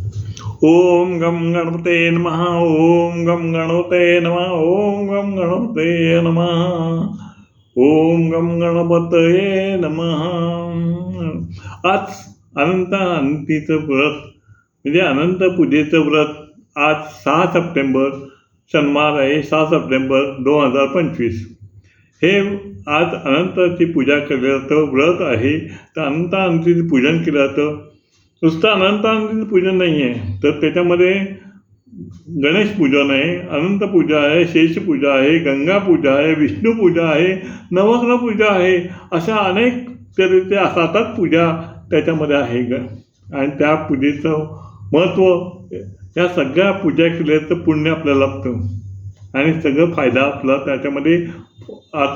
ओम गम गणपते नमः. ओम गम गणपते नमः. ओम गम गणपते नमः. ओम गम गणपतये नमः. आज अनंत अंतीचं व्रत म्हणजे अनंत पूजेचं व्रत. आज 6 सप्टेंबर, शनिवार आहे. 6 सप्टेंबर 2025. हे आज अनंताची पूजा केलं जातं, व्रत आहे. तर अनंताचं पूजन केलं जातं. नुसतं अनंताचं पूजन नाही आहे, तर त्याच्यामध्ये गणेश पूजन आहे, अनंत पूजा आहे, शेषपूजा आहे, गंगा पूजा आहे, विष्णू पूजा आहे, नवग्रह पूजा आहे. अशा अनेक तऱ्हेच्या 7 पूजा त्याच्यामध्ये आहे आणि त्या पूजेचं महत्त्व, या सगळ्या पूजा केल्याचं पुण्य आपल्याला लाभतं आणि सगळं फायदा आपला त्याच्यामध्ये.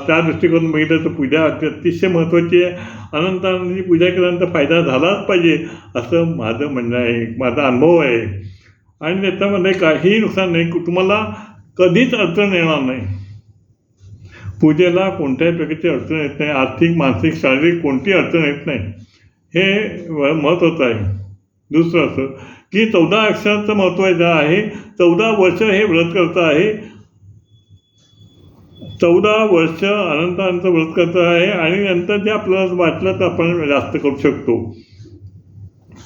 त्या दृष्टिकोन बघितलं तर पूजा अतिशय महत्त्वाची आहे. अनंताची पूजा केल्यानंतर फायदा झालाच पाहिजे असं माझं म्हणणं आहे, माझा अनुभव आहे. आणि त्याच्यामध्ये काही नुकसान नाही, तुम्हाला कधीच अडचण येणार नाही. पूजेला कोणत्याही प्रकारची अडचण येत नाही. आर्थिक, मानसिक, शारीरिक कोणतीही अडचण येत नाही. हे महत्त्वाचं आहे. दुसरं असं की 14 अक्षराचं महत्त्वाचं आहे. 14 वर्ष हे व्रत करतं आहे. 14 वर्ष अनंतांचं व्रत करतं आहे आणि नंतर जे आपल्याला वाटलं तर आपण जास्त करू शकतो.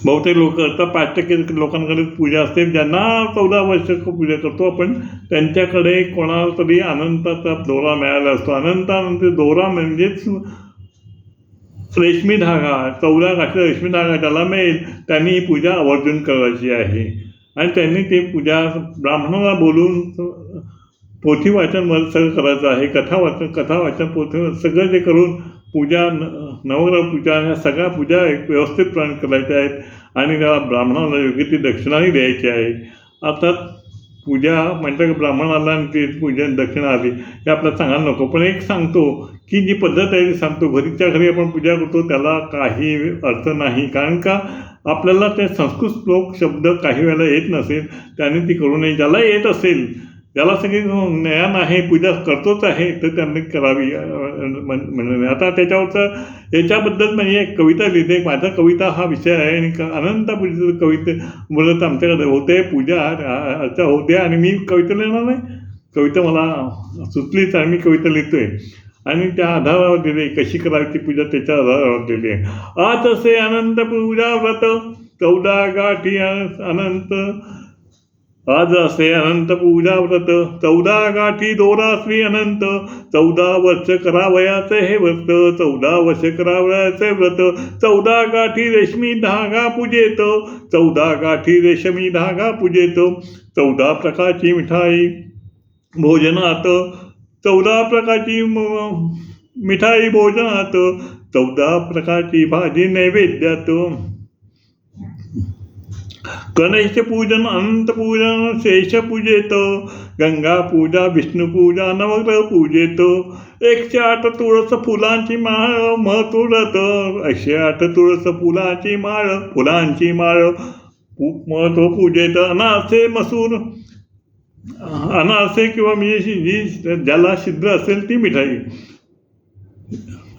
बहुतेक लोक करतात, 5% लोकांकडे पूजा असते ज्यांना 14 वर्ष पूजा करतो आपण. त्यांच्याकडे कोणाला तरी अनंताचा दोरा मिळाला असतो. अनंतानंतर दोरा म्हणजेच रेशमी धागा, 14 गाठी रेशमी धागा ज्याला मिळेल त्यांनी ही पूजा आवर्जून करायची आहे. आणि त्यांनी ती पूजा ब्राह्मणाला बोलून पोथी वाचन सगळं करायचं आहे. कथा वाचन पोथी सगळं जे करून पूजा, नवग्रह पूजा ह्या सगळ्या पूजा व्यवस्थितपणे करायच्या आहेत. आणि त्या ब्राह्मणाला योग्य ती दक्षिणाही द्यायची आहे. अर्थात पूजा म्हणतात की ब्राह्मणाला आणि ती पूजा दक्षिणा आली हे आपल्याला सांगायला नको, पण एक सांगतो की जी पद्धत आहे ती सांगतो. घरीच्या घरी आपण पूजा करतो त्याला काही अर्थ नाही, कारण का आपल्याला ते संस्कृत श्लोक शब्द काही वेळेला येत नसेल त्याने ती करू नये. ज्याला येत असेल, ज्याला सगळी ज्ञान आहे, पूजा करतोच आहे, तर त्यांनी करावी म्हणजे. आता त्याच्यावरचं याच्याबद्दल म्हणजे एक कविता लिहिते. माझा कविता हा विषय आहे आणि अनंत पूजेचं कविते बोलत आमच्याकडे होते पूजा अर्चा होते आणि मी कविता लिहिणार नाही. कविता मला सुचलीच आणि मी कविता लिहितो आहे आणि त्या आधारावर दिली कशी करायची पूजा त्याच्या आधारावर दिली आहे. आज असे अनंत पूजा व्रत 14 गाठी अनंत. आज असे अनंत पूजा व्रत 14 गाठी दोरा श्री अनंत. 14 वर्ष करावयाचे हे व्रत, 14 वर्ष करावयाचे व्रत. 14 गाठी रेशमी धागा पूजेत, 14 गाठी रेशमी धागा पूजेत. 14 प्रकारची मिठाई भोजनात, 14 प्रकारची मिठाई भोजनात. 14 प्रकारची भाजी नैवेद्यात. गणेश पूजन, अनंत पूजन, शेष पूजेत. गंगा पूजा, विष्णू पूजा, नवग्रह पूजेत. 108 तुळस फुलांची माळ महत्वत. 108 तुळस फुलांची माळ महत्व पूजेत. अनारसे मसूर, अनारसे किंवा मी जी ज्याला छिद्र असेल ती मिठाई,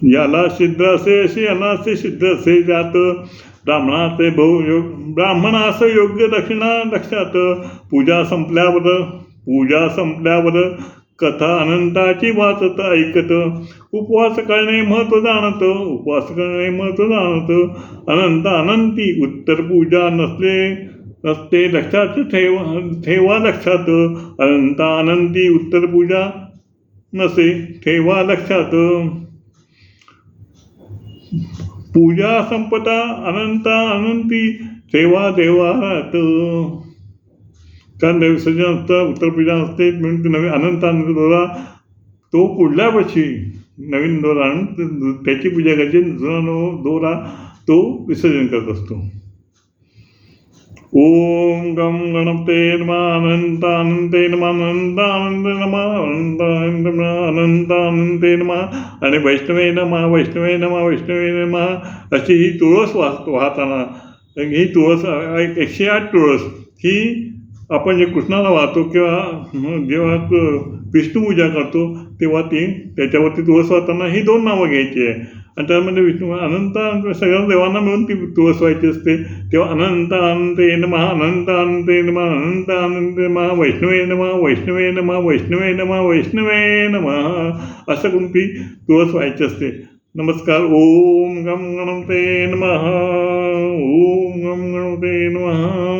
ज्याला छिद्र असेल अशी अनारसे छिद्र असेल ज्यात. ब्राह्मणास योग्य दक्षिणा लक्षात. पूजा संपल्यावर कथा अनंताची वाचत ऐकत. उपवास करणे महत्त्व जाणत. अनंत अनंती उत्तर पूजा नसते लक्षात ठेवा लक्षात. अनंत अनंती उत्तर पूजा नसे ठेवा लक्षात. पूजा संपता अनंत अनंती ठेवा देवात. कारण विसर्जन असतं, उत्तर पूजा असते, म्हणून नवीन अनंत दोरा तो पुढल्या वर्षी नवीन दोरा आणून त्याची पूजा करायची. जुना दोरा तो विसर्जन करत असतो. ओम गम गणपते नमः. अनंतानंते नमः. अनंतानंते नमः. अनंतानंते नमः. आणि वैष्णवे नमः. अशी ही तुळस वाहताना, ही तुळस 108 तुळस ही आपण जे कृष्णाला वाहतो किंवा जेव्हा विष्णू पूजा करतो तेव्हा ती त्याच्यावरती तुळस वाहताना ही 2 नावं घ्यायची आहे. आणि त्यामध्ये विष्णू अनंत सगळ्या देवांना मिळून ती तुळस व्हायची असते. तेव्हा अनंत अनंते नमः, अनंत अनंते नमः, अनंत अनंते नमः, वैष्णवे नमः, वैष्णवे नमः, वैष्णवे नमः, वैष्णवे नमः असं करून ती तुळस व्हायची असते. नमस्कार. ओम गम गणपते नमः. ओम गम गणपते नमः.